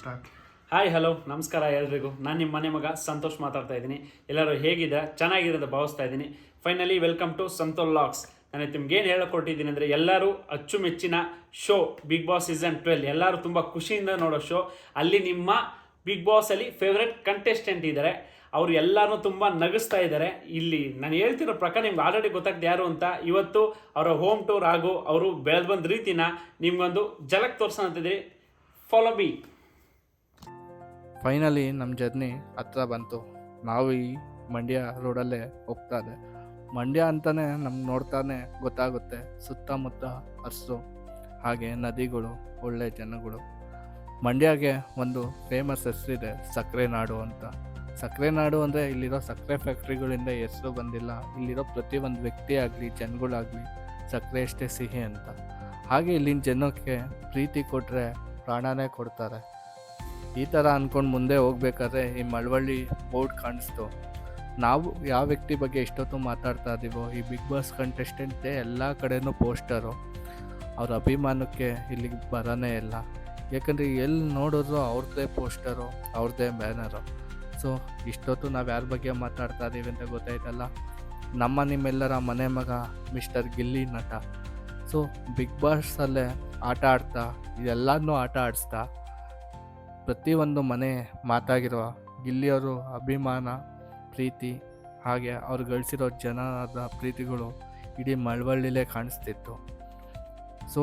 Start. Hi hello ನಮಸ್ಕಾರ ಎಲ್ರಿಗೂ. ನಾನು ನಿಮ್ಮ ಮನೆ ಮಗ ಸಂತೋಷ್ ಮಾತಾಡ್ತಾ ಇದ್ದೀನಿ. ಎಲ್ಲರೂ ಹೇಗಿದೆ? ಚೆನ್ನಾಗಿರೋದು ಭಾವಿಸ್ತಾ ಇದ್ದೀನಿ. ಫೈನಲಿ ವೆಲ್ಕಮ್ ಟು ಸಂತೋಷ್ ಲಾಕ್ಸ್. ನಾನು ನಿಮ್ಗೆ ಏನು ಹೇಳಕೊಟ್ಟಿದ್ದೀನಿ ಅಂದರೆ, ಎಲ್ಲರೂ ಅಚ್ಚುಮೆಚ್ಚಿನ ಶೋ ಬಿಗ್ ಬಾಸ್ ಸೀಸನ್ 12 ಎಲ್ಲರೂ ತುಂಬ ಖುಷಿಯಿಂದ ನೋಡೋ ಶೋ. ಅಲ್ಲಿ ನಿಮ್ಮ ಬಿಗ್ ಬಾಸಲ್ಲಿ ಫೇವ್ರೆಟ್ ಕಂಟೆಸ್ಟೆಂಟ್ ಇದ್ದಾರೆ. ಅವರು ಎಲ್ಲರೂ ತುಂಬ ನಗಿಸ್ತಾ ಇದ್ದಾರೆ. ಇಲ್ಲಿ ನಾನು ಹೇಳ್ತಿರೋ ಪ್ರಕಾರ ನಿಮ್ಗೆ ಆಲ್ರೆಡಿ ಗೊತ್ತಾಗ್ತದೆ ಯಾರು ಅಂತ. ಇವತ್ತು ಅವರ ಹೋಮ್ ಟೂರ್ ಹಾಗೂ ಅವರು ಬೆಳೆದು ಬಂದ ರೀತಿನ ನಿಮ್ಗೊಂದು ಜಲಕ್ ತೋರಿಸೋಂತಿದ್ರಿ. ಫಾಲೋ ಬಿ. ಫೈನಲಿ ನಮ್ಮ ಜರ್ನಿ ಹತ್ರ ಬಂತು. ನಾವು ಈ ಮಂಡ್ಯ ರೋಡಲ್ಲೇ ಹೋಗ್ತಾ ಇದೆ. ಮಂಡ್ಯ ಅಂತಲೇ ನಮ್ಗೆ ನೋಡ್ತಾನೆ ಗೊತ್ತಾಗುತ್ತೆ. ಸುತ್ತಮುತ್ತ ಹಸು, ಹಾಗೆ ನದಿಗಳು, ಒಳ್ಳೆ ಜನಗಳು. ಮಂಡ್ಯಗೆ ಒಂದು ಫೇಮಸ್ ಹೆಸರಿದೆ, ಸಕ್ಕರೆ ನಾಡು ಅಂತ. ಸಕ್ಕರೆ ನಾಡು ಅಂದರೆ ಇಲ್ಲಿರೋ ಸಕ್ಕರೆ ಫ್ಯಾಕ್ಟ್ರಿಗಳಿಂದ ಹೆಸರು ಬಂದಿಲ್ಲ. ಇಲ್ಲಿರೋ ಪ್ರತಿಯೊಂದು ವ್ಯಕ್ತಿ ಆಗಲಿ ಜನಗಳಾಗಲಿ ಸಕ್ಕರೆ ಅಷ್ಟೇ ಸಿಹಿ ಅಂತ. ಹಾಗೆ ಇಲ್ಲಿನ ಜನಕ್ಕೆ ಪ್ರೀತಿ ಕೊಟ್ಟರೆ ಪ್ರಾಣನೇ ಕೊಡ್ತಾರೆ. ಈ ಥರ ಅಂದ್ಕೊಂಡು ಮುಂದೆ ಹೋಗ್ಬೇಕಾದ್ರೆ ಈ ಮಳವಳ್ಳಿ ಬೋರ್ಡ್ ಕಾಣಿಸ್ತು. ನಾವು ಯಾವ ವ್ಯಕ್ತಿ ಬಗ್ಗೆ ಎಷ್ಟೊತ್ತು ಮಾತಾಡ್ತಾ ಇದ್ದೀವೋ, ಈ ಬಿಗ್ ಬಾಸ್ ಕಂಟೆಸ್ಟೆಂಟೇ ಎಲ್ಲ ಕಡೆನೂ ಪೋಸ್ಟರು. ಅವ್ರ ಅಭಿಮಾನಕ್ಕೆ ಇಲ್ಲಿಗೆ ಬರೋನೇ ಇಲ್ಲ. ಯಾಕಂದರೆ ಎಲ್ಲಿ ನೋಡಿದ್ರು ಅವ್ರದ್ದೇ ಪೋಸ್ಟರು, ಅವ್ರದ್ದೇ ಬ್ಯಾನರು. ಸೊ ಇಷ್ಟೊತ್ತು ನಾವು ಯಾರ ಬಗ್ಗೆ ಮಾತಾಡ್ತಾ ಇದ್ದೀವಿ ಅಂತ ಗೊತ್ತಾಯ್ತಲ್ಲ. ನಿಮ್ಮೆಲ್ಲರ ಮನೆ ಮಗ ಮಿಸ್ಟರ್ ಗಿಲ್ಲಿ ನಟ. ಸೊ ಬಿಗ್ ಬಾಸಲ್ಲೇ ಆಟ ಆಡ್ತಾ, ಇದೆಲ್ಲನೂ ಆಟ ಆಡಿಸ್ತಾ ಪ್ರತಿಯೊಂದು ಮನೆ ಮಾತಾಗಿರುವ ಗಿಲ್ಲಿಯವರು ಅಭಿಮಾನ, ಪ್ರೀತಿ, ಹಾಗೆ ಅವ್ರು ಗಳಿಸಿರೋ ಜನರ ಪ್ರೀತಿಗಳು ಇಡೀ ಮಳವಳ್ಳಿಲೇ ಕಾಣಿಸ್ತಿತ್ತು. ಸೊ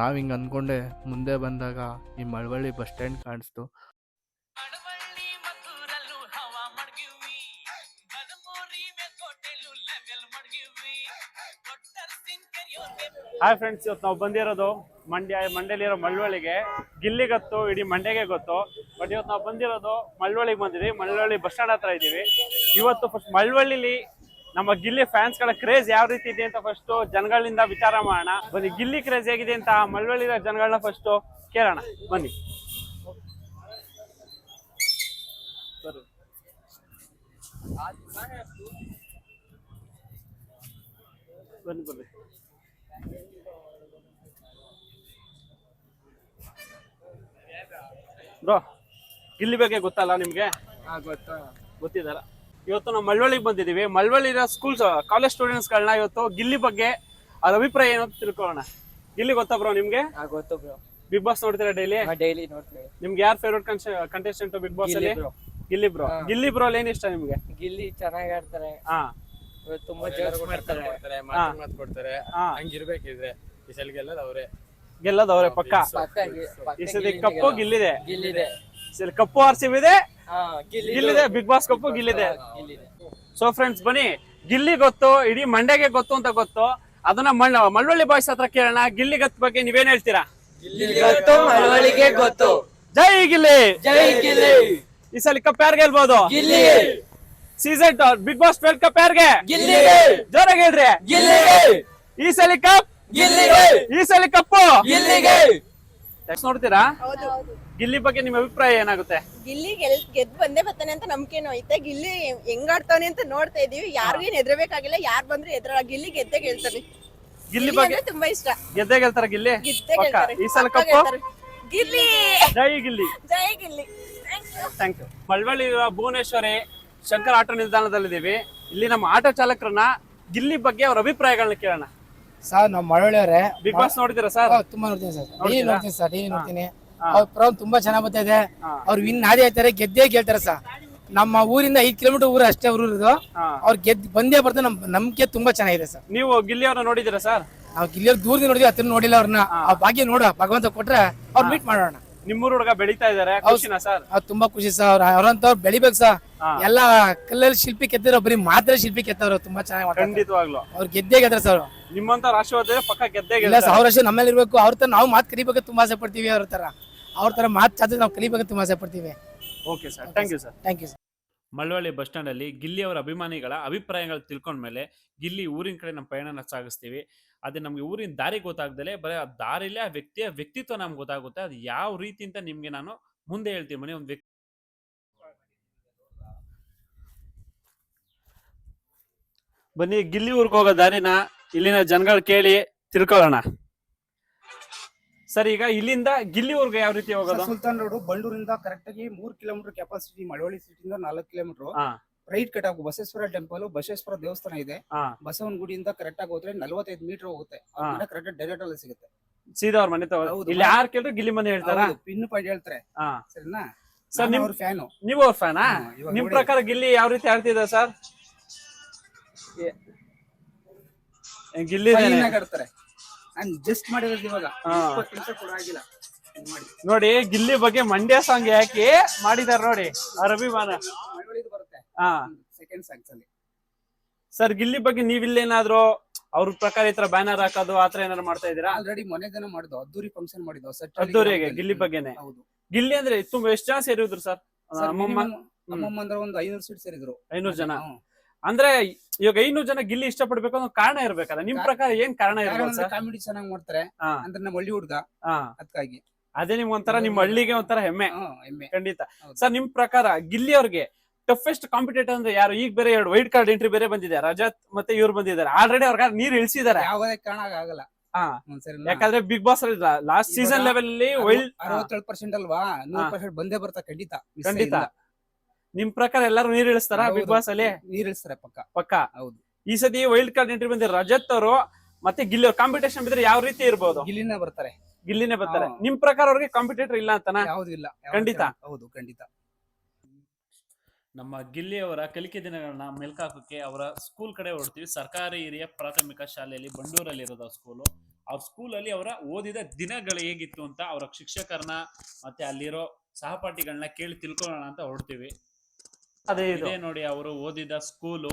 ನಾವು ಹಿಂಗೆ ಅಂದ್ಕೊಂಡೆ ಮುಂದೆ ಬಂದಾಗ ಈ ಮಳವಳ್ಳಿ ಬಸ್ ಸ್ಟ್ಯಾಂಡ್ ಕಾಣಿಸ್ತು. ಹಾಯ್ ಫ್ರೆಂಡ್ಸ್, ಇವತ್ತು ನಾವು ಬಂದಿರೋದು ಮಂಡ್ಯಲಿರೋ ಮಳವಳ್ಳಿಗೆ. ಗಿಲ್ಲಿ ಗೊತ್ತು, ಇಡೀ ಮಂಡ್ಯಗೆ ಗೊತ್ತು. ಬಟ್ ಇವತ್ತು ನಾವು ಬಂದಿರೋದು ಮಳವಳ್ಳಿಗೆ ಬಂದಿದ್ದೀವಿ. ಮಳವಳ್ಳಿ ಬಸ್ ಸ್ಟ್ಯಾಂಡ್ ಹತ್ರ ಇದ್ದೀವಿ. ಇವತ್ತು ಫಸ್ಟ್ ಮಳವಳ್ಳಿಲಿ ನಮ್ಮ ಗಿಲ್ಲಿ ಫ್ಯಾನ್ಸ್ಗಳ ಕ್ರೇಜ್ ಯಾವ ರೀತಿ ಇದೆ ಅಂತ ಫಸ್ಟ್ ಜನಗಳಿಂದ ವಿಚಾರ ಮಾಡೋಣ. ಬನ್ನಿ, ಗಿಲ್ಲಿ ಕ್ರೇಜ್ ಹೇಗಿದೆ ಅಂತ ಮಳವಳ್ಳಿರೋ ಜನಗಳನ್ನ ಫಸ್ಟ್ ಕೇಳೋಣ. ಬನ್ನಿ ಬನ್ನಿ ಬನ್ನಿ. ಬ್ರೋ, ಗಿಲ್ಲಿ ಬಗ್ಗೆ ಗೊತ್ತಲ್ಲ ನಿಮ್ಗೆ? ಗೊತ್ತಿದಾರ? ಇವತ್ತು ನಾವು ಮಳವಳ್ಳಿಗೆ ಬಂದಿದ್ದೀವಿ. ಮಳವಳ್ಳಿನ ಸ್ಕೂಲ್ಸ್, ಕಾಲೇಜ್ ಸ್ಟೂಡೆಂಟ್ಸ್ಗಳನ್ನ ಇವತ್ತು ಗಿಲ್ಲಿ ಬಗ್ಗೆ ಅವ್ರ ಅಭಿಪ್ರಾಯ ಏನು ಅಂತ ತಿಳ್ಕೊಳ್ಳೋಣ. ಗಿಲ್ಲಿ ಗೊತ್ತಾ ಬ್ರೋ ನಿಮ್ಗೆ? ಗೊತ್ತು ಬ್ರೋ. ಬಿಗ್ ಬಾಸ್ ನೋಡ್ತೀರಾ ಡೈಲಿ? ಡೈಲಿ ನೋಡ್ತೀವಿ. ನಿಮ್ಗೆ ಯಾರು ಫೇವ್ರೆಟ್ ಕಂಟೆಸ್ಟೆಂಟ್ ಬಿಗ್ ಬಾಸ್ ಅಲ್ಲಿ? ಗಿಲ್ಲಿ ಬ್ರೋ. ಗಿಲ್ಲಿ ಬ್ರೋ ಅಲ್ಲಿ ಏನ್ ಇಷ್ಟ ನಿಮ್ಗೆ? ಗಿಲ್ಲಿ ಚೆನ್ನಾಗಿ ಆಡ್ತಾರೆ. ಹಾ, ತುಂಬಾ ಜೋಕ್ಸ್ ಮಾಡ್ತಾರೆ. ಮಾತು ಕೊಡ್ತಾರೆ. ಹಂಗಿರ್ಬೇಕಿದ್ರೆ ಈ ಸಲ ಗೆಲ್ಲೋದು ಅವರೇ ಪಕ್ಕ. ಈ ಸಲ ಕಪ್ಪು ಗಿಲ್ಲಿದೆ. ಗಿಲ್ಲಿದೆ. ಸಲ ಕಪ್ಪು RCB ಇದೆ, ಗಿಲ್ಲಿದೆ. ಬಿಗ್ ಬಾಸ್ ಕಪ್ಪು ಗಿಲ್ಲಿದೆ. ಸೊ ಫ್ರೆಂಡ್ಸ್, ಬನ್ನಿ, ಗಿಲ್ಲಿ ಗೊತ್ತು, ಇಡೀ ಮಂಡ್ಯಗೆ ಗೊತ್ತು ಅಂತ ಗೊತ್ತು. ಅದನ್ನ ಮಳವಳ್ಳಿ ಬಾಯ್ಸ್ ಹತ್ರ ಕೇಳೋಣ. ಗಿಲ್ಲಿ ಗತ್ ಬಗ್ಗೆ ನೀವೇನ್ ಹೇಳ್ತೀರಾ? ಗೊತ್ತು, ಮಳವಳ್ಳಿಗೆ ಗೊತ್ತು. ಜೈ ಗಿಲ್ಲಿ. ಜೈ ಗಿಲ್ಲಿ. ಈ ಸಲ ಕಪ್ ಯಾರು ಗೆಲ್ಬಹುದು? Gilli. Season Bigg Boss 12 cup ಯಾರಿಗೆ? ಗಿಲ್ಲಿ. ಜೋರಾಗಿ ಹೇಳ್ರಿ. ಗಿಲ್ಲಿಗೆ. ಈ ಸಲ ಕಪ್ ಗಿಲ್ಲಿಗೆ. ಈ ಸಲ ಕಪ್ಪು ಗಿಲ್ಲಿಗೆ. ನೋಡ್ತೀರಾ? ಹೌದು. ಗಿಲ್ಲಿ ಬಗ್ಗೆ ನಿಮ್ಮ ಅಭಿಪ್ರಾಯ ಏನಾಗುತ್ತೆ? ಗಿಲ್ಲಿ ಗೆದ್ದು ಬಂದೇ ಬರ್ತಾನೆ ಅಂತ ನಂಬಿಕೆನೂ ಐತೆ. ಗಿಲ್ಲಿ ಹೆಂಗಾಡ್ತಾನೆ ಅಂತ ನೋಡ್ತಾ ಇದೀವಿ. ಯಾರಿಗೇನ್ ಹೆದರ್ಬೇಕಾಗಿಲ್ಲ. ಯಾರು ಬಂದ್ರು ಎದ್ರ ಗಿಲ್ಲಿ ಗೆದ್ದೆ ಗೆಲ್ತಾನೆ. ಗಿಲ್ಲಿ ಬಗ್ಗೆ ಅಂದ್ರೆ ತುಂಬಾ ಇಷ್ಟ. ಗೆದ್ದೇ ಗೆಲ್ತಾರ ಗಿಲ್ಲಿ? ಗೆದ್ದೆ ಪಕ್ಕ. ಗೆಲ್ತಾರೆ. ಈ ಸಲ ಪಕ್ಕ ಕಪ್ಪು ಗೆಲ್ತಾರೆ. ಗಿಲ್ಲಿ. ಜೈ ಗಿಲ್ಲಿ. ಜೈ Gilli. Thank you. Malavalli Bhuvaneshwari Shankar auto ನಿಲ್ದಾಣದಲ್ಲಿದ್ದೀವಿ. ಇಲ್ಲಿ ನಮ್ಮ ಆಟೋ ಚಾಲಕರನ್ನ ಗಿಲ್ಲಿ ಬಗ್ಗೆ ಅವ್ರ ಅಭಿಪ್ರಾಯಗಳನ್ನ ಕೇಳೋಣ. ಸರ್ ನಾವು ಮಳವಳ್ಳಿಯವರೇ ಬಿಗ್ ಬಾಸ್ ನೋಡ್ತೀರಾ ಸರ್? ತುಂಬಾ ನೋಡ್ತೀನಿ ಸರ್. ನೋಡ್ತೀರಾ? ಡೈಲಿ ನೋಡ್ತೀನಿ ಸರ್, ಡೈಲಿ ನೋಡ್ತೀನಿ. ಅವ್ರ ಪ್ರೋಗ್ರಾಮ್ ತುಂಬಾ ಚೆನ್ನಾಗ್ ಬರ್ತಾ ಇದೆ. ಅವ್ರು ವಿನ್ ಆದೇ ಆಯ್ತಾರೆ, ಗೆದ್ದೇ ಗೆಲ್ತಾರೆ ಸರ್. ನಮ್ಮ ಊರಿಂದ 5 ಕಿಲೋಮೀಟರ್ ಊರು ಅಷ್ಟೇ ಊರು ಇರೋದು. ಅವ್ರು ಬಂದೇ ಬರ್ತಾರೆ. ನಮ್ ನಂಬಿಕೆ ತುಂಬಾ ಚೆನ್ನಾಗಿದೆ ಸರ್. ನೀವು ಗಿಲ್ಲಿ ಅವ್ರನ್ನ ನೋಡಿದ್ದೀರಾ ಸರ್? ನಾವು ಗಿಲ್ಲಿಯವ್ರು ದೂರದಿಂದ ನೋಡಿದ್ವಿ, ಹತ್ರ ನೋಡಿಲ್ಲ ಅವ್ರನ್ನ. ಆ ಭಾಗ್ಯ ನೋಡ ಭಗವಂತ ಕೊಟ್ರೆ ಅವ್ರು ಮೀಟ್ ಮಾಡೋಣ. ನಿಮ್ಮೂರು ಹುಡುಗ ಬೆಳೀತಾ ಇದಾರೆ, ಖುಷಿನಾ ಸರ್? ಅವ್ರು ತುಂಬಾ ಖುಷಿ ಸರ್. ಅವ್ರಂತವ್ರು ಬೆಳಿಬೇಕು ಸರ್. ಎಲ್ಲ ಕಲ್ಲಲ್ಲಿ ಶಿಲ್ಪಿ ಕೆತ್ತಿರೋ, ಬರೀ ಮಾತ್ರ ಶಿಲ್ಪಿ ಕೆತ್ತವ್ರು. ತುಂಬಾ ಚೆನ್ನಾಗಿ ಮಾಡ್ತಾರೆ. ಖಂಡಿತವಾಗ್ಲು ಅವ್ರು ಗೆದ್ದೇ ಗೆದ್ರೆ ಸರ್. ನಿಮ್ಮಂತ ರಾಷ್ಟ್ರವಾದ ಪಕ್ಕ ಗೆದ್ದೇ ಇಲ್ಲ ಗೆಲ್ತಾರೆ. 1000 ವರ್ಷ ನಮ್ಮಲ್ಲಿ ಇರ್ಬೇಕು. ಅವ್ರ ತರ ನಾವು ಮಾತು ಕಲಿಬೇಕು ತುಂಬಾ ಆಸೆ ಪಡ್ತೀವಿ. ಅವ್ರ ತರ ಮಾತು ಚಾದ್ರೆ ನಾವು ಕಲಿಬೇಕು ತುಂಬಾ ಆಸೆ ಪಡ್ತೀವಿ. Okay sir, thank you sir. Thank you sir. Malavalli bus stand ಅಲ್ಲಿ ಗಿಲ್ಲಿ ಅವರ ಅಭಿಮಾನಿಗಳ ಅಭಿಪ್ರಾಯಗಳು ತಿಳ್ಕೊಂಡ್ಮೇಲೆ ಗಿಲ್ಲಿ ಊರಿನ ಕಡೆ ನಮ್ಮ ಪಯಣನ ಸಾಗಿಸ್ತೀವಿ. ಅದೇ ನಮ್ಗೆ ಊರಿನ ದಾರಿ ಗೊತ್ತಾಗ್ದಲೆ ಬರೀ ಆ ದಾರಿಲೇ ಆ ವ್ಯಕ್ತಿಯ ವ್ಯಕ್ತಿತ್ವ ನಮ್ಗೆ ಗೊತ್ತಾಗುತ್ತೆ. ಅದು ಯಾವ ರೀತಿ ಅಂತ ನಿಮ್ಗೆ ನಾನು ಮುಂದೆ ಹೇಳ್ತೀನಿ. ಮನೆ ಒಂದು ವ್ಯಕ್ತಿ. ಬನ್ನಿ, ಗಿಲ್ಲಿ ಊರಿಗೆ ಹೋಗೋ ದಾರಿನ ಇಲ್ಲಿನ ಜನಗಳು ಕೇಳಿ ತಿಳ್ಕೊಳ್ಳೋಣ. ಸರ್ ಈಗ ಇಲ್ಲಿಂದ ಗಿಲ್ಲಿವರೆಗೆ ಯಾವ ರೀತಿ ಹೋಗೋದು? ಸುಲ್ತಾನ್ ರೋಡ್ ಬಂಡೂರಿಂದ ಕರೆಕ್ಟ್ ಆಗಿ 3 ಕಿಲೋಮೀಟರ್ ಕೆಪಾಸಿಟಿ, ಮಳವಳ್ಳಿ ಸಿಟಿಯಿಂದ 4 ಕಿಲೋಮೀಟರ್ ಹಾ ರೈಟ್ ಕಟ್ ಆಗು. ಬಸವೇಶ್ವರ ಟೆಂಪಲ್, ಬಸವೇಶ್ವರ ದೇವಸ್ಥಾನ ಇದೆ. ಹಾ ಬಸವನ ಗುಡಿಯಿಂದ ಕರೆಕ್ಟ್ ಆಗಿ ಹೋದ್ರೆ 45 ಮೀಟರ್ ಹೋಗುತ್ತೆ. ಕರೆಕ್ಟ್ ಡೈರೆಕ್ಟ್ ಅಲ್ಲಿ ಸಿಗುತ್ತೆ. ಸೀದಾ ಅವ್ರ ಮನೆ ತಗೊಳ್ಳಿ. ಹೌದು. ಇಲ್ಲಿ ಯಾರು ಕೇಳಿದ್ರು ಗಿಲ್ಲಿ ಮನೆ ಹೇಳ್ತಾರ? ಪಿನ್ ಪಾಯಿಂಟ್ ಹೇಳ್ತಾರೆ. ಹಾ ಸರಿನಾ? ಸರ್ ನಿಮ್ ಅವ್ರ ಫ್ಯಾನು. ನೀವು ಅವ್ರ ಫ್ಯಾನಾ? ನಿಮ್ ಪ್ರಕಾರ ಗಿಲ್ಲಿ ಯಾವ ರೀತಿ ಆಡ್ತಿದ್ದ ಸರ್? ಗಿಲ್ಲಿ ಆಡ್ತಾರೆ. ನಾನು ಜಸ್ಟ್ ಮಾಡಿರೋದು ಇವಾಗ 20 ನಿಮಿಷ ಕೂಡ ಆಗಿಲ್ಲ. ನೋಡಿ ಗಿಲ್ಲಿ ಬಗ್ಗೆ ಮಂಡ್ಯ ಸಾಂಗ್ ಯಾಕೆ ಮಾಡಿದಾರ ನೋಡಿ, ಅವ್ರ ಅಭಿಮಾನ. ಮಳವಳ್ಳಿದು ಬರುತ್ತೆ ಹಾ ಸೆಕೆಂಡ್ ಸಾಂಗ್ಸ್ ಅಲ್ಲಿ. ಸರ್ ಗಿಲ್ಲಿ ಬಗ್ಗೆ ನೀವಿಲ್ಲೇನಾದ್ರು ಅವ್ರ ಪ್ರಕಾರ ಈ ತರ ಬ್ಯಾನರ್ ಹಾಕೋದು ಆತರ ಏನಾದ್ರು ಮಾಡ್ತಾ ಇದೀರಾ? ಆಲ್ರೆಡಿ ಮನೆ ದಿನ ಮಾಡಿದ್ದು ಅದ್ದೂರಿ ಫಂಕ್ಷನ್ ಮಾಡಿದ್ದು. ಅದ್ದೂರಿಗೆ ಗಿಲ್ಲಿ ಬಗ್ಗೆನೆ. ಹೌದು. ಗಿಲ್ಲಿ ಅಂದ್ರೆ ತುಂಬಾ ಎಷ್ಟು ಜನ ಸೇರಿದ್ರು ಸರ್? ಅಮ್ಮಮ್ಮ ಅಂದ್ರೆ ಒಂದು 500 ಸೀಟ್ ಸೇರಿದ್ರು. 500 ಜನ. ಅಂದ್ರೆ ಇವಾಗ 500 ಜನ ಗಿಲ್ಲಿ ಇಷ್ಟಪಡ್ಬೇಕು ಅನ್ನೋ ಕಾರಣ ಇರ್ಬೇಕಲ್ಲ, ನಿಮ್ ಪ್ರಕಾರ ಏನ್ ಕಾರಣ ಇರ್ಬೋದು ಸರ್? ಕಾಮಿಡಿ ಚೆನ್ನಾಗಿ ಮಾಡ್ತಾರೆ ಅಂದ್ರೆ ನಮ್ಮ ಹಳ್ಳಿ ಹುಡುಗ, ಅದಕ್ಕಾಗಿ ಅದೇ ನಿಮ್ಗೆ ಒಂಥರ ನಿಮ್ ಹಳ್ಳಿಗೆ ಒಂಥರ ಹೆಮ್ಮೆ. ಹೆಮ್ಮೆ. ಖಂಡಿತ. ಸರ್ ನಿಮ್ ಪ್ರಕಾರ ಗಿಲ್ಲಿ ಅವ್ರಿಗೆ ಟಫೆಸ್ಟ್ ಕಾಂಪಿಟೇಟರ್ ಅಂದ್ರೆ ಯಾರು? ಈಗ ಬೇರೆ 2 ವೈಲ್ಡ್ ಕಾರ್ಡ್ ಎಂಟ್ರಿ ಬೇರೆ ಬಂದಿದೆ, ರಜತ್ ಮತ್ತೆ ಇವ್ರು ಬಂದಿದ್ದಾರೆ. ಆಲ್ರೆಡಿ ಅವ್ರ ನೀರ್ ಇಳಿಸಿದಾರೆ. ಯಾವುದೇ ಕಾರಣ ಆಗಲ್ಲ. ಯಾಕಂದ್ರೆ Bigg Boss last season level ಅಲ್ಲಿ ವೈಲ್ಡ್ 67% ಅಲ್ವಾ, 100% ಬಂದೇ ಬರ್ತಾ ಖಂಡಿತ. ಖಂಡಿತ. ನಿಮ್ ಪ್ರಕಾರ ಎಲ್ಲರೂ ನೀರ್ ಇಳಿಸ್ತಾರ ಬಿಗ್ ಬಾಸ್ ಅಲ್ಲಿ? ನೀರ್ ಇಳಿಸ್ತಾರೆ ಪಕ್ಕ. ಹೌದು. ಈ ಸತಿ ವೈಲ್ಡ್ ಕಾರ್ಡ್ ಎಂಟ್ರಿ ಬಂದಿರೋ ರಜತ್ ಅವರು ಮತ್ತೆ ಗಿಲ್ಲಿ ಅವ್ರ ಕಾಂಪಿಟೇಷನ್ ಬಿದ್ರೆ ಯಾವ ರೀತಿ ಇರ್ಬೋದು? ಗಿಲ್ಲಿನೇ ಬರ್ತಾರೆ. ನಿಮ್ ಪ್ರಕಾರ ಅವ್ರಿಗೆ ಕಾಂಪಿಟೇಟರ್ ಇಲ್ಲ ಅಂತನಾ? ಯಾವ್ದು ಇಲ್ಲ. ಖಂಡಿತ. ಹೌದು ಖಂಡಿತ. ನಮ್ಮ ಗಿಲ್ಲಿ ಅವರ ಕಲಿಕೆ ದಿನಗಳನ್ನ ಮೆಲ್ಕಾಕೋಕೆ ಅವರ ಸ್ಕೂಲ್ ಕಡೆ ಹೊಡ್ತೀವಿ. ಸರ್ಕಾರಿ ಹಿರಿಯ ಪ್ರಾಥಮಿಕ ಶಾಲೆಯಲ್ಲಿ ಬಂಡೂರಲ್ಲಿ ಇರೋದು ಸ್ಕೂಲು. ಅವ್ರ ಸ್ಕೂಲಲ್ಲಿ ಅವರ ಓದಿದ ದಿನಗಳು ಹೇಗಿತ್ತು ಅಂತ ಅವರ ಶಿಕ್ಷಕರನ್ನ ಮತ್ತೆ ಅಲ್ಲಿರೋ ಸಹಪಾಠಿಗಳನ್ನ ಕೇಳಿ ತಿಳ್ಕೊಳ್ಳೋಣ ಅಂತ ಹೊಡ್ತೀವಿ. ಅದೇ ನೋಡಿ ಅವರು ಓದಿದ ಸ್ಕೂಲು.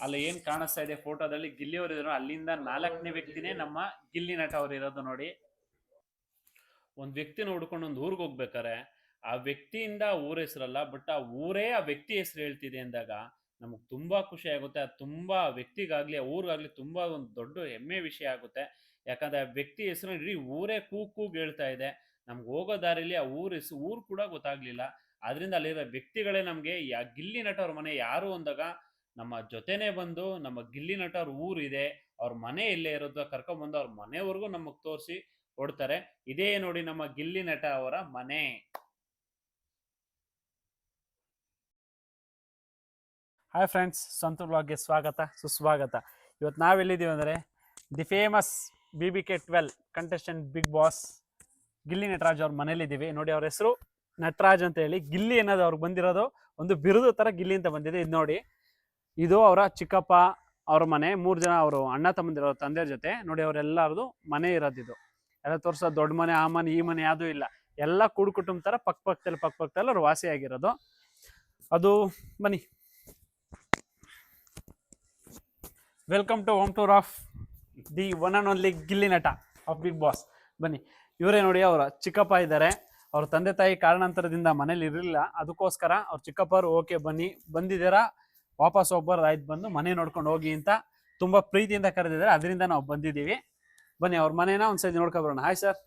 ಅಲ್ಲಿ ಏನ್ ಕಾಣಿಸ್ತಾ ಇದೆ ಫೋಟೋದಲ್ಲಿ ಗಿಲ್ಲಿ ಅವರು ಇದ್ರು. ಅಲ್ಲಿಂದ 4ನೇ ವ್ಯಕ್ತಿನೇ ನಮ್ಮ ಗಿಲ್ಲಿ ನಟ ಅವ್ರು ಇರೋದು ನೋಡಿ. ಒಂದ್ ವ್ಯಕ್ತಿನ ಹುಡ್ಕೊಂಡು ಒಂದ್ ಊರ್ಗ್ ಹೋಗ್ಬೇಕಾರೆ ಆ ವ್ಯಕ್ತಿಯಿಂದ ಊರ ಹೆಸರಲ್ಲ, ಬಟ್ ಆ ಊರೇ ಆ ವ್ಯಕ್ತಿ ಹೆಸರು ಹೇಳ್ತಿದೆ ಅಂದಾಗ ನಮಗ್ ತುಂಬಾ ಖುಷಿ ಆಗುತ್ತೆ. ಅದು ತುಂಬಾ ವ್ಯಕ್ತಿಗಾಗ್ಲಿ ಆ ಊರ್ಗಾಗ್ಲಿ ತುಂಬಾ ಒಂದು ದೊಡ್ಡ ಹೆಮ್ಮೆ ವಿಷಯ ಆಗುತ್ತೆ. ಯಾಕಂದ್ರೆ ಆ ವ್ಯಕ್ತಿ ಹೆಸರು ಇಡೀ ಊರೇ ಕೂಗ್ ಹೇಳ್ತಾ ಇದೆ. ನಮ್ಗೆ ಹೋಗೋ ದಾರಿಲಿ ಆ ಊರು ಕೂಡ ಗೊತ್ತಾಗ್ಲಿಲ್ಲ. ಆದ್ರಿಂದ ಅಲ್ಲಿರೋ ವ್ಯಕ್ತಿಗಳೇ ನಮ್ಗೆ ಗಿಲ್ಲಿ ನಟ ಅವ್ರ ಮನೆ ಯಾರು ಅಂದಾಗ ನಮ್ಮ ಜೊತೆನೆ ಬಂದು ನಮ್ಮ ಗಿಲ್ಲಿ ನಟ ಅವ್ರ ಊರಿದೆ, ಅವ್ರ ಮನೆ ಇಲ್ಲೇ ಇರೋದು ಕರ್ಕೊಂಡ್ ಬಂದು ಅವ್ರ ಮನೆವರೆಗೂ ನಮಗ್ ತೋರಿಸಿ ಕೊಡ್ತಾರೆ. ಇದೇ ನೋಡಿ ನಮ್ಮ ಗಿಲ್ಲಿ ನಟ ಅವರ ಮನೆ. ಹಾಯ್ ಫ್ರೆಂಡ್ಸ್, ಸಂತೂರ್ ವ್ಲಾಗ್ಗೆ ಸ್ವಾಗತ ಸುಸ್ವಾಗತ. ಇವತ್ತು ನಾವೆಲ್ಲಿದ್ದೀವಿ ಅಂದರೆ the famous BBK12 contestant Bigg Boss Gilli Nataraj ಅವ್ರ ಮನೇಲಿದ್ದೀವಿ. ನೋಡಿ ಅವ್ರ ಹೆಸರು ನಟರಾಜ್ ಅಂತ ಹೇಳಿ. ಗಿಲ್ಲಿ ಅನ್ನೋದು ಅವ್ರಿಗೆ ಬಂದಿರೋದು ಒಂದು ಬಿರುದು ಥರ ಗಿಲ್ಲಿ ಅಂತ ಬಂದಿದೆ. ಇದು ನೋಡಿ, ಇದು ಅವರ ಚಿಕ್ಕಪ್ಪ ಅವ್ರ ಮನೆ. 3 ಜನ ಅವರು ಅಣ್ಣ ತಮ್ಮಂದಿರೋ ತಂದೆಯವ್ರ ಜೊತೆ. ನೋಡಿ ಅವರೆಲ್ಲರದು ಮನೆ ಇರೋದಿದು. ಎಲ್ಲ ತೋರ್ಸೋದು ದೊಡ್ಡ ಮನೆ, ಆ ಮನೆ ಈ ಮನೆ ಯಾವುದೂ ಇಲ್ಲ. ಎಲ್ಲ ಕೂಡು ಕುಟುಂಬ ಥರ ಪಕ್ಕದಲ್ಲಿ ಅವ್ರು ವಾಸಿಯಾಗಿರೋದು. ಅದು ಬನ್ನಿ, welcome to home tour of the one and only Gilli Nata of big boss. ಬನ್ನಿ, ಇವರೇ ನೋಡಿ ಅವರ ಚಿಕ್ಕಪ್ಪ ಇದ್ದಾರೆ. ಅವ್ರ ತಂದೆ ತಾಯಿ ಕಾರಣಾಂತರದಿಂದ ಮನೇಲಿ ಇರಲಿಲ್ಲ, ಅದಕ್ಕೋಸ್ಕರ ಅವ್ರ ಚಿಕ್ಕಪ್ಪರು ಓಕೆ ಬನ್ನಿ ಬಂದಿದ್ದೀರಾ, ವಾಪಸ್ ಹೋಗ್ಬಾರ್ದು, ಆಯ್ತು ಬಂದು ಮನೆ ನೋಡ್ಕೊಂಡು ಹೋಗಿ ಅಂತ ತುಂಬಾ ಪ್ರೀತಿಯಿಂದ ಕರೆದಿದ್ದಾರೆ. ಅದರಿಂದ ನಾವು ಬಂದಿದ್ದೀವಿ. ಬನ್ನಿ ಅವ್ರ ಮನೇನ ಒಂದ್ಸತಿ ನೋಡ್ಕೊಬರೋಣ. ಹಾಯ್ ಸರ್,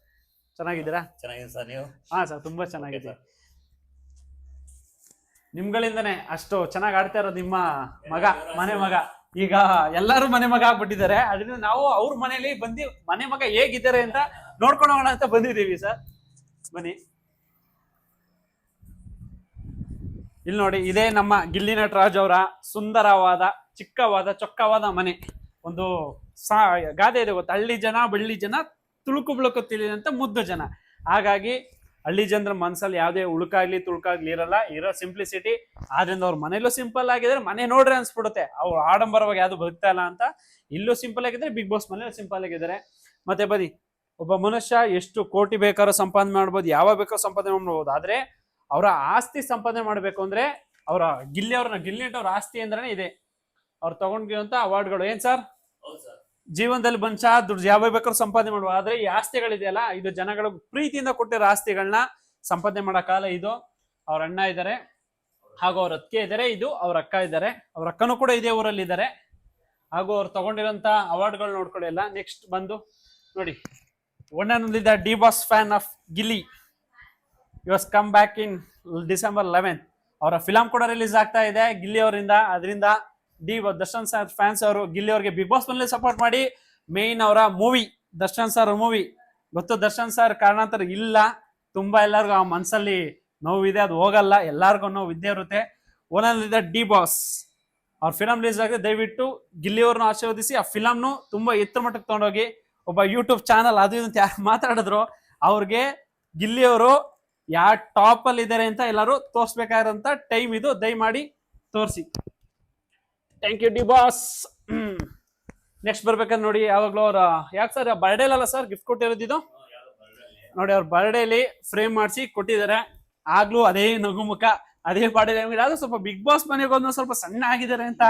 ಚೆನ್ನಾಗಿದ್ದೀರಾ? ಚೆನ್ನಾಗಿದೆ ಸರ್. ನೀವು? ಹಾ ಸರ್, ತುಂಬಾ ಚೆನ್ನಾಗಿದೆ. ನಿಮ್ಗಳಿಂದನೇ ಅಷ್ಟು ಚೆನ್ನಾಗಿ ಆಡ್ತಾ ಇರೋದು ನಿಮ್ಮ ಮನೆ ಮಗ. ಈಗ ಎಲ್ಲಾರು ಮನೆ ಮಗ ಆಗ್ಬಿಟ್ಟಿದ್ದಾರೆ. ಅದರಿಂದ ನಾವು ಅವ್ರ ಮನೇಲಿ ಬಂದು ಮನೆ ಮಗ ಹೇಗಿದ್ದಾರೆ ಅಂತ ನೋಡ್ಕೊಂಡು ಹೋಗೋಣ ಅಂತ ಬಂದಿದ್ದೀವಿ ಸರ್. ಬನ್ನಿ, ಇಲ್ಲಿ ನೋಡಿ, ಇದೇ ನಮ್ಮ ಗಿಲ್ಲಿ ನಟರಾಜ್ ಅವರ ಸುಂದರವಾದ ಚಿಕ್ಕವಾದ ಚೊಕ್ಕವಾದ ಮನೆ. ಒಂದು ಗಾದೆ ಇದೆ ಗೊತ್ತಾ, ಹಳ್ಳಿ ಜನ ಬಳ್ಳಿ ಜನ ತುಳುಕು ಬುಳುಕು ತಿಳಿದಂತ ಮುದ್ದು ಜನ. ಹಾಗಾಗಿ ಹಳ್ಳಿ ಜನರ ಮನ್ಸಲ್ಲಿ ಯಾವುದೇ ಉಳುಕಾಗ್ಲಿ ತುಳುಕಾಗ್ಲಿ ಇರಲ್ಲ, ಇರೋ ಸಿಂಪ್ಲಿಸಿಟಿ. ಆದ್ರಿಂದ ಅವ್ರ ಮನೇಲೂ ಸಿಂಪಲ್ ಆಗಿದ್ರೆ ಮನೆ ನೋಡ್ರೆ ಅನ್ಸ್ಬಿಡುತ್ತೆ ಅವ್ರು ಆಡಂಬರವಾಗಿ ಯಾವ್ದು ಬದುಕ್ತಾ ಇಲ್ಲ ಅಂತ. ಇಲ್ಲೂ ಸಿಂಪಲ್ ಆಗಿದ್ರೆ ಬಿಗ್ ಬಾಸ್ ಮನೇಲಿ ಸಿಂಪಲ್ ಆಗಿದ್ದಾರೆ. ಮತ್ತೆ ಬನ್ನಿ, ಒಬ್ಬ ಮನುಷ್ಯ ಎಷ್ಟು ಕೋಟಿ ಬೇಕಾದ್ರೂ ಸಂಪಾದನೆ ಮಾಡ್ಬೋದು, ಯಾವಾಗ ಬೇಕಾದ್ರೂ ಸಂಪಾದನೆ ಮಾಡ್ಬೋದು. ಆದ್ರೆ ಅವರ ಆಸ್ತಿ ಸಂಪಾದನೆ ಮಾಡ್ಬೇಕು ಅಂದ್ರೆ ಅವರ ಗಿಲ್ಲಿ ನಟ ಅವ್ರ ಆಸ್ತಿ ಅಂದ್ರೆ ಇದೆ. ಅವ್ರು ತಗೊಂಡಿರುವಂತ ಅವಾರ್ಡ್ಗಳು. ಏನ್ ಸರ್? ಜೀವನದಲ್ಲಿ ಬಂಚ ದುಡ್ಡು ಯಾವಾಗ ಬೇಕಾದ್ರೂ ಸಂಪಾದನೆ ಮಾಡುವ. ಆದ್ರೆ ಈ ಆಸ್ತಿಗಳಿದೆಯಲ್ಲ, ಇದು ಜನಗಳ ಪ್ರೀತಿಯಿಂದ ಕೊಟ್ಟಿರೋ ಆಸ್ತಿಗಳನ್ನ ಸಂಪಾದನೆ ಮಾಡಕ್ಕಾಗಲ್ಲ. ಇದು ಅವ್ರ ಅಣ್ಣ ಇದ್ದಾರೆ, ಹಾಗೂ ಅವ್ರ ಅತ್ತಿಗೆ ಇದ್ದಾರೆ, ಇದು ಅವ್ರ ಅಕ್ಕ ಇದ್ದಾರೆ, ಅವ್ರ ಅಕ್ಕನೂ ಕೂಡ ಇದೇ ಊರಲ್ಲಿ ಇದ್ದಾರೆ. ಹಾಗೂ ಅವ್ರು ತಗೊಂಡಿರೋಂತ ಅವಾರ್ಡ್ಗಳು ನೋಡ್ಕೊಳ್ಳಿ ಎಲ್ಲ. ನೆಕ್ಸ್ಟ್ ಬಂದು ನೋಡಿ, one and only the D boss fan of Gilli was come back in December 11th. ಅವರ ಫಿಲಂ ಕೂಡ ರಿಲೀಸ್ ಆಗ್ತಾ ಇದೆ ಗಿಲ್ಲಿ ಅವರಿಂದ. ಅದರಿಂದ ದರ್ಶನ್ ಸರ್ ಫ್ಯಾನ್ಸ್ ಅವರು ಗಿಲ್ಲಿ ಅವ್ರಿಗೆ ಬಿಗ್ ಬಾಸ್ ಮನೇಲಿ ಸಪೋರ್ಟ್ ಮಾಡಿ. ಮೇನ್ ಅವರ ಮೂವಿ ದರ್ಶನ್ ಸರ್ ಮೂವಿ ಗೊತ್ತು ದರ್ಶನ್ ಸರ್ ಕಾರಣಾಂತರ ಇಲ್ಲ, ತುಂಬಾ ಎಲ್ಲರಿಗೂ ಆ ಮನ್ಸಲ್ಲಿ ನೋವಿದೆ, ಅದು ಹೋಗಲ್ಲ, ಎಲ್ಲಾರ್ಗು ನೋವು ಇದ್ದೇ ಇರುತ್ತೆ. ಓನಲ್ಲಿದೆ ಡಿ ಬಾಸ್ ಅವ್ರ ಫಿಲಮ್ ರಿಲೀಸ್ ಆಗಿದೆ, ದಯವಿಟ್ಟು ಗಿಲ್ಲಿಯವ್ರನ್ನ ಆಶೀರ್ವದಿಸಿ ಆ ಫಿಲಮ್ನು ತುಂಬಾ ಎತ್ತರ ಮಟ್ಟಕ್ಕೆ ತಗೊಂಡೋಗಿ. ಒಬ್ಬ ಯೂಟ್ಯೂಬ್ ಚಾನಲ್ ಅದು ಇದು ಅಂತ ಯಾರು ಮಾತಾಡಿದ್ರು ಅವ್ರಿಗೆ ಗಿಲ್ಲಿಯವರು ಯಾವ ಟಾಪ್ ಅಲ್ಲಿ ಇದ್ದಾರೆ ಅಂತ ಎಲ್ಲರೂ ತೋರ್ಸ್ಬೇಕಾಗಿರೋಂತ ಟೈಮ್ ಇದು, ದಯಮಾಡಿ ತೋರಿಸಿ. Thank you D boss. Next ಬರ್ಬೇಕಂದ್ರೆ ನೋಡಿ, ಯಾವಾಗ್ಲೂ ಅವ್ರ ಯಾಕೆ ಸರ್ ಬರ್ಡೇಲಲ್ಲ ಸರ್ ಗಿಫ್ಟ್ ಕೊಟ್ಟಿರೋದಿದು ನೋಡಿ, ಅವ್ರ ಬರ್ಡೇಲಿ ಫ್ರೇಮ್ ಮಾಡಿಸಿ ಕೊಟ್ಟಿದ್ದಾರೆ. ಆಗ್ಲೂ ಅದೇ ನಗುಮುಖ, ಅದೇ ಬಾಡಿ ಲ್ಯಾಂಗ್ವೇಜ್. ಅದು ಸ್ವಲ್ಪ ಬಿಗ್ ಬಾಸ್ ಮನೆಗೆ ಹೋದ್ಮೇಲೆ ಸ್ವಲ್ಪ ಸಣ್ಣ ಆಗಿದ್ದಾರೆ ಅಂತ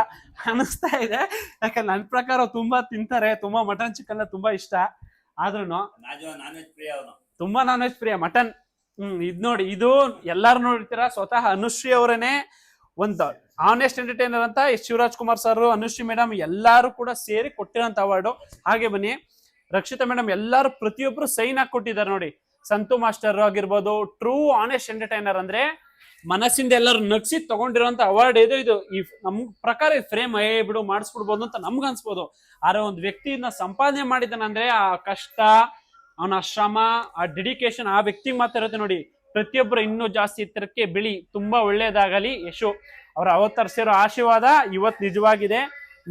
ಅನಿಸ್ತಾ ಇದೆ. ಯಾಕಂದ್ರೆ ನನ್ನ ಪ್ರಕಾರ ತುಂಬಾ ತಿಂತಾರೆ, ತುಂಬಾ ಮಟನ್ ಚಿಕನ್ ತುಂಬಾ ಇಷ್ಟ. ಆದ್ರೂ ತುಂಬಾ ನಾನ್ ವೆಜ್ ಪ್ರಿಯ, ಮಟನ್. ಇದ್ ನೋಡಿ, ಇದು ಎಲ್ಲಾರು ನೋಡ್ತೀರಾ, ಸ್ವತಃ ಅನುಶ್ರೀ ಅವರೇನೆ ಒಂದು ಆನೆಸ್ಟ್ ಎಂಟರ್ಟೈನರ್ ಅಂತ ಶಿವರಾಜ್ ಕುಮಾರ್ ಸರ್, ಅನುಶ್ರೀ ಮೇಡಮ್ ಎಲ್ಲಾರು ಕೂಡ ಸೇರಿ ಕೊಟ್ಟಿರೋಂತ ಅವಾರ್ಡು. ಹಾಗೆ ಬನ್ನಿ, ರಕ್ಷಿತಾ ಮೇಡಮ್ ಎಲ್ಲಾರು ಪ್ರತಿಯೊಬ್ರು ಸೈನ್ ಹಾಕಿ ಕೊಟ್ಟಿದ್ದಾರೆ ನೋಡಿ. ಸಂತು ಮಾಸ್ಟರ್ ಆಗಿರ್ಬೋದು, ಟ್ರೂ ಆನೆಸ್ಟ್ ಎಂಟರ್ಟೈನರ್ ಅಂದ್ರೆ ಮನಸ್ಸಿಂದ ಎಲ್ಲರೂ ನಗ್ಸಿ ತಗೊಂಡಿರೋಂತ ಅವಾರ್ಡ್ ಇದು. ಈ ನಮ್ ಪ್ರಕಾರ ಫ್ರೇಮ್ ಬಿಡು ಮಾಡಿಸ್ಬಿಡ್ಬೋದು ಅಂತ ನಮ್ಗೆ ಅನ್ಸ್ಬೋದು. ಆದ್ರೆ ಒಂದು ವ್ಯಕ್ತಿನ ಸಂಪಾದನೆ ಮಾಡಿದಾನಂದ್ರೆ ಆ ಕಷ್ಟ, ಅವನ ಶ್ರಮ, ಆ ಡೆಡಿಕೇಶನ್ ಆ ವ್ಯಕ್ತಿಗೆ ಮಾತ್ರ ಇರುತ್ತೆ ನೋಡಿ. ಪ್ರತಿಯೊಬ್ಬರು ಇನ್ನೂ ಜಾಸ್ತಿ ಎತ್ತರಕ್ಕೆ ಬೆಳಿ, ತುಂಬಾ ಒಳ್ಳೇದಾಗಲಿ ಯಶು. ಅವ್ರ ಅವತರಿಸಿರೋ ಆಶೀರ್ವಾದ ಇವತ್ತು ನಿಜವಾಗಿದೆ.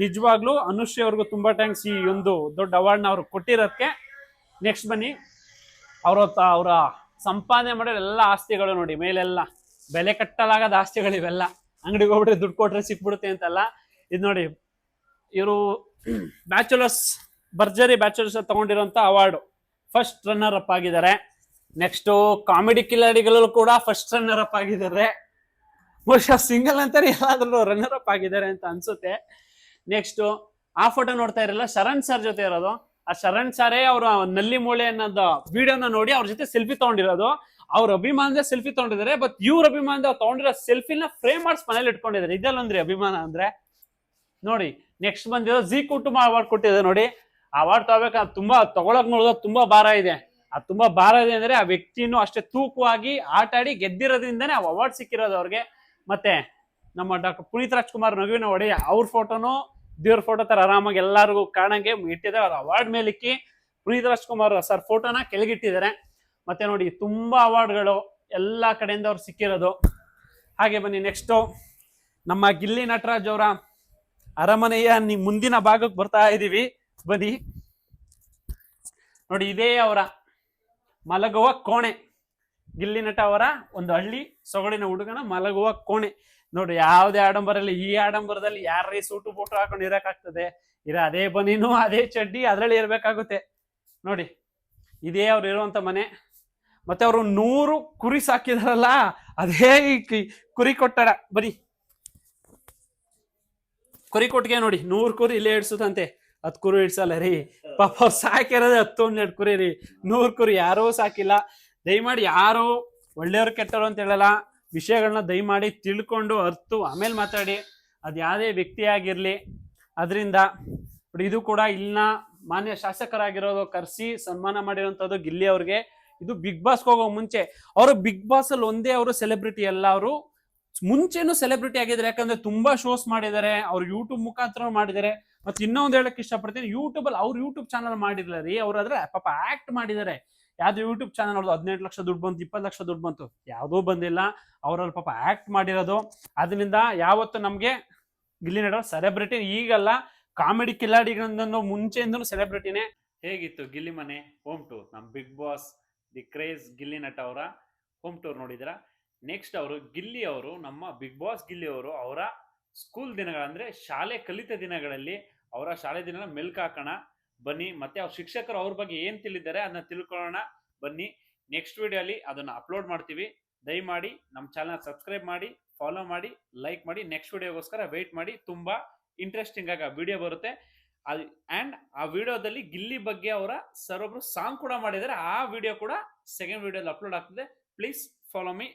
ನಿಜವಾಗ್ಲೂ ಅನುಶ್ರೀ ಅವ್ರಿಗೂ ತುಂಬಾ ಥ್ಯಾಂಕ್ಸ್ ಈ ಒಂದು ದೊಡ್ಡ ಅವಾರ್ಡ್ನ ಅವ್ರು ಕೊಟ್ಟಿರೋದಕ್ಕೆ. ನೆಕ್ಸ್ಟ್ ಬನ್ನಿ, ಅವರ ಸಂಪಾದನೆ ಮಾಡಿರೋ ಎಲ್ಲ ಆಸ್ತಿಗಳು ನೋಡಿ, ಮೇಲೆಲ್ಲ ಬೆಲೆ ಕಟ್ಟಲಾಗದ ಆಸ್ತಿಗಳು ಇವೆಲ್ಲ. ಅಂಗಡಿಗೆ ಹೋಗ್ಬಿಟ್ರೆ ದುಡ್ಡು ಕೊಟ್ರೆ ಸಿಕ್ಬಿಡುತ್ತೆ ಅಂತಲ್ಲ. ಇದು ನೋಡಿ, ಇವರು ಬ್ಯಾಚುಲರ್ಸ್ ಭರ್ಜರಿ ಬ್ಯಾಚುಲರ್ಸ್ ತಗೊಂಡಿರೋಂಥ ಅವಾರ್ಡು ಫಸ್ಟ್ ರನ್ನರ್ ಅಪ್ ಆಗಿದ್ದಾರೆ. ನೆಕ್ಸ್ಟ್ ಕಾಮಿಡಿ ಕಿಲಾಡಿಗಳಲ್ಲೂ ಕೂಡ ಫಸ್ಟ್ ರನ್ನರ್ ಅಪ್ ಆಗಿದ್ದಾರೆ. ಬಹುಶಃ ಸಿಂಗಲ್ ಅಂತಾರೆ ಎಲ್ಲಾದ್ರೂ ರನ್ನರ್ ಅಪ್ ಆಗಿದ್ದಾರೆ ಅಂತ ಅನ್ಸುತ್ತೆ. ನೆಕ್ಸ್ಟ್ ಆ ಫೋಟೋ ನೋಡ್ತಾ ಇರಲ್ಲ, ಶರಣ್ ಸರ್ ಜೊತೆ ಇರೋದು. ಆ ಶರಣ್ ಸಾರೇ ಅವ್ರ ನಲ್ಲಿ ಮೂಳೆ ಅನ್ನೋದು ವಿಡಿಯೋನ ನೋಡಿ ಅವ್ರ ಜೊತೆ ಸೆಲ್ಫಿ ತಗೊಂಡಿರೋದು. ಅವ್ರ ಅಭಿಮಾನದ ಸೆಲ್ಫಿ ತಗೊಂಡಿದ್ದಾರೆ. ಬಟ್ ಇವ್ರ ಅಭಿಮಾನದ ತಗೊಂಡಿರೋ ಸೆಲ್ಫಿನ ಫ್ರೇಮ್ ಮಾಡಿಸಿ ಮನೇಲಿ ಇಟ್ಕೊಂಡಿದ್ದಾರೆ. ಇದೆಲ್ಲಂದ್ರಿ ಅಭಿಮಾನ ಅಂದ್ರೆ ನೋಡಿ. ನೆಕ್ಸ್ಟ್ ಬಂದಿರೋ ಜಿ ಕುಟುಂಬ ಅವಾರ್ಡ್ ಕೊಟ್ಟಿದೆ ನೋಡಿ. ಅವಾರ್ಡ್ ತಗೋಬೇಕಾದ್ರೆ ತುಂಬಾ ತಗೊಳಕ್ ನೋಡೋದು ತುಂಬಾ ಭಾರ ಇದೆ. ಅದು ತುಂಬಾ ಭಾರ ಇದೆ ಅಂದ್ರೆ ಆ ವ್ಯಕ್ತಿನೂ ಅಷ್ಟೇ ತೂಕವಾಗಿ ಆಟ ಆಡಿ ಗೆದ್ದಿರೋದ್ರಿಂದನೇ ಆ ಅವಾರ್ಡ್ ಸಿಕ್ಕಿರೋದು ಅವ್ರಿಗೆ. ಮತ್ತೆ ನಮ್ಮ ಡಾಕ್ಟರ್ ಪುನೀತ್ ರಾಜ್ಕುಮಾರ್ ನಗುವಿನ ಒಡೆಯ ಅವ್ರ ಫೋಟೋನು ದೇವ್ರ ಫೋಟೋ ತರ ಆರಾಮಾಗಿ ಎಲ್ಲರಿಗೂ ಕಾಣಂಗೆ ಇಟ್ಟಿದ್ದಾರೆ. ಅವ್ರ ಅವಾರ್ಡ್ ಮೇಲಿಕ್ಕಿ ಪುನೀತ್ ರಾಜ್ಕುಮಾರ್ ಸರ್ ಫೋಟೋನ ಕೆಳಗಿಟ್ಟಿದ್ದಾರೆ. ಮತ್ತೆ ನೋಡಿ, ತುಂಬಾ ಅವಾರ್ಡ್ಗಳು ಎಲ್ಲಾ ಕಡೆಯಿಂದ ಅವ್ರು ಸಿಕ್ಕಿರೋದು. ಹಾಗೆ ಬನ್ನಿ, ನೆಕ್ಸ್ಟ್ ನಮ್ಮ ಗಿಲ್ಲಿ ನಟರಾಜ್ ಅವರ ಅರಮನೆಯ ಮುಂದಿನ ಭಾಗಕ್ಕೆ ಬರ್ತಾ ಇದೀವಿ. ಬನ್ನಿ ನೋಡಿ, ಇದೇ ಅವರ ಮಲಗುವ ಕೋಣೆ. ಗಿಲ್ಲಿ ನಟ ಅವರ ಒಂದು ಹಳ್ಳಿ ಸೊಗಡಿನ ಹುಡುಗನ ಮಲಗುವ ಕೋಣೆ ನೋಡಿ. ಯಾವುದೇ ಆಡಂಬರಲ್ಲಿ, ಈ ಆಡಂಬರದಲ್ಲಿ ಯಾರೇ ಸೂಟು ಬೂಟು ಹಾಕೊಂಡು ಇರಕ್ಕಾಗ್ತದೆ? ಅದೇ ಬನೀನು, ಅದೇ ಚಡ್ಡಿ, ಅದ್ರಲ್ಲಿ ಇರ್ಬೇಕಾಗುತ್ತೆ ನೋಡಿ. ಇದೇ ಅವ್ರು ಇರುವಂತ ಮನೆ. ಮತ್ತೆ ಅವರು 100 ಕುರಿ ಸಾಕಿದಾರಲ್ಲ, ಅದೇ ಕುರಿ ಕೊಟ್ಟಡ. ಬನ್ನಿ, ಕುರಿ ಕೊಟ್ಟಿಗೆ ನೋಡಿ, 100 ಕುರಿ ಇಲ್ಲೇ ಇಡ್ಸುತ್ತಂತೆ. 10 ಕುರಿ ಇಡ್ಸಲ್ಲ ರೀ, ಪಾಪ ಅವ್ರು ಸಾಕಿರೋದೇ 10-12 ಕುರಿ ರೀ. 100 ಕುರಿ ಯಾರೂ ಸಾಕಿಲ್ಲ. ದಯಮಾಡಿ ಯಾರು ಒಳ್ಳೆಯವ್ರು ಕೆಟ್ಟವರು ಅಂತ ಹೇಳಲ್ಲ, ವಿಷಯಗಳನ್ನ ದಯಮಾಡಿ ತಿಳ್ಕೊಂಡು ಅರ್ತು ಆಮೇಲೆ ಮಾತಾಡಿ. ಅದು ಯಾವುದೇ ವ್ಯಕ್ತಿ ಆಗಿರ್ಲಿ. ಅದರಿಂದ ಇದು ಕೂಡ ಇಲ್ಲಿನ ಮಾನ್ಯ ಶಾಸಕರಾಗಿರೋದು ಕರೆಸಿ ಸನ್ಮಾನ ಮಾಡಿರುವಂತದ್ದು ಗಿಲ್ಲಿ ಅವ್ರಿಗೆ. ಇದು ಬಿಗ್ ಬಾಸ್ಗೆ ಹೋಗೋ ಮುಂಚೆ ಅವರು ಬಿಗ್ ಬಾಸ್ ಅಲ್ಲಿ ಒಂದೇ ಅವರು ಸೆಲೆಬ್ರಿಟಿ ಅಲ್ಲ, ಅವರು ಮುಂಚೆನೂ ಸೆಲೆಬ್ರಿಟಿ ಆಗಿದ್ದಾರೆ. ಯಾಕಂದ್ರೆ ತುಂಬಾ ಶೋಸ್ ಮಾಡಿದ್ದಾರೆ, ಅವ್ರು ಯೂಟ್ಯೂಬ್ ಮುಖಾಂತರ ಮಾಡಿದ್ದಾರೆ. ಮತ್ತೆ ಇನ್ನೊಂದು ಹೇಳಕ್ ಇಷ್ಟಪಡ್ತೀನಿ, ಯೂಟ್ಯೂಬ್ ಅಲ್ಲಿ ಅವ್ರು ಯೂಟ್ಯೂಬ್ ಚಾನಲ್ ಮಾಡಿಲ್ಲ ರೀ, ಅವ್ರು ಆದ್ರೆ ಪಾಪ ಆಕ್ಟ್ ಮಾಡಿದ್ದಾರೆ. ಯಾವ್ದು ಯೂಟ್ಯೂಬ್ ಚಾನಲ್ ಅವ್ರದ್ದು 18 ಲಕ್ಷ ದುಡ್ಡು ಬಂತು, 20 ಲಕ್ಷ ದುಡ್ಡು ಬಂತು, ಯಾವುದೂ ಬಂದಿಲ್ಲ. ಅವರಲ್ಲಿ ಪಾಪ ಆಕ್ಟ್ ಮಾಡಿರೋದು. ಅದರಿಂದ ಯಾವತ್ತು ನಮ್ಗೆ ಗಿಲ್ಲಿ ನಟ ಸೆಲೆಬ್ರಿಟಿ ಈಗಲ್ಲ, ಕಾಮಿಡಿ ಕಿಲಾಡಿಗಳಿಂದ ಮುಂಚೆಯಿಂದಲೂ ಸೆಲೆಬ್ರಿಟಿನೇ. ಹೇಗಿತ್ತು ಗಿಲ್ಲಿ ಮನೆ ಹೋಮ್ ಟೂರ್? ನಮ್ಮ Bigg Boss the craze Gilli Nata ಅವರ ಹೋಮ್ ಟೂರ್ ನೋಡಿದ್ರ. ನೆಕ್ಸ್ಟ್ ಅವರು ಗಿಲ್ಲಿ ಅವರು, ನಮ್ಮ ಬಿಗ್ ಬಾಸ್ ಗಿಲ್ಲಿ ಅವರು ಅವರ ಸ್ಕೂಲ್ ದಿನಗಳಂದ್ರೆ ಶಾಲೆ ಕಲಿತ ದಿನಗಳಲ್ಲಿ ಅವರ ಶಾಲೆ ದಿನ ಮೆಲ್ಕ್ ಹಾಕೋಣ ಬನ್ನಿ. ಮತ್ತೆ ಅವ್ರ ಶಿಕ್ಷಕರು ಅವ್ರ ಬಗ್ಗೆ ಏನ್ ತಿಳಿದ್ದಾರೆ ಅದನ್ನ ತಿಳ್ಕೊಳ್ಳೋಣ ಬನ್ನಿ. ನೆಕ್ಸ್ಟ್ ವಿಡಿಯೋಲಿ ಅದನ್ನ ಅಪ್ಲೋಡ್ ಮಾಡ್ತೀವಿ. ದಯಮಾಡಿ ನಮ್ಮ ಚಾನಲ್ ಸಬ್ಸ್ಕ್ರೈಬ್ ಮಾಡಿ, ಫಾಲೋ ಮಾಡಿ, ಲೈಕ್ ಮಾಡಿ. ನೆಕ್ಸ್ಟ್ ವಿಡಿಯೋಗೋಸ್ಕರ ವೆಯ್ಟ್ ಮಾಡಿ, ತುಂಬಾ ಇಂಟ್ರೆಸ್ಟಿಂಗ್ ಆಗಿ ವಿಡಿಯೋ ಬರುತ್ತೆ. ಅಂಡ್ ಆ ವಿಡಿಯೋದಲ್ಲಿ ಗಿಲ್ಲಿ ಬಗ್ಗೆ ಅವರ ಸರ್ ಒಬ್ರು ಸಾಂಗ್ ಕೂಡ ಮಾಡಿದ್ದಾರೆ. ಆ ವಿಡಿಯೋ ಕೂಡ ಸೆಕೆಂಡ್ ವಿಡಿಯೋದಲ್ಲಿ ಅಪ್ಲೋಡ್ ಆಗ್ತದೆ. Please follow me.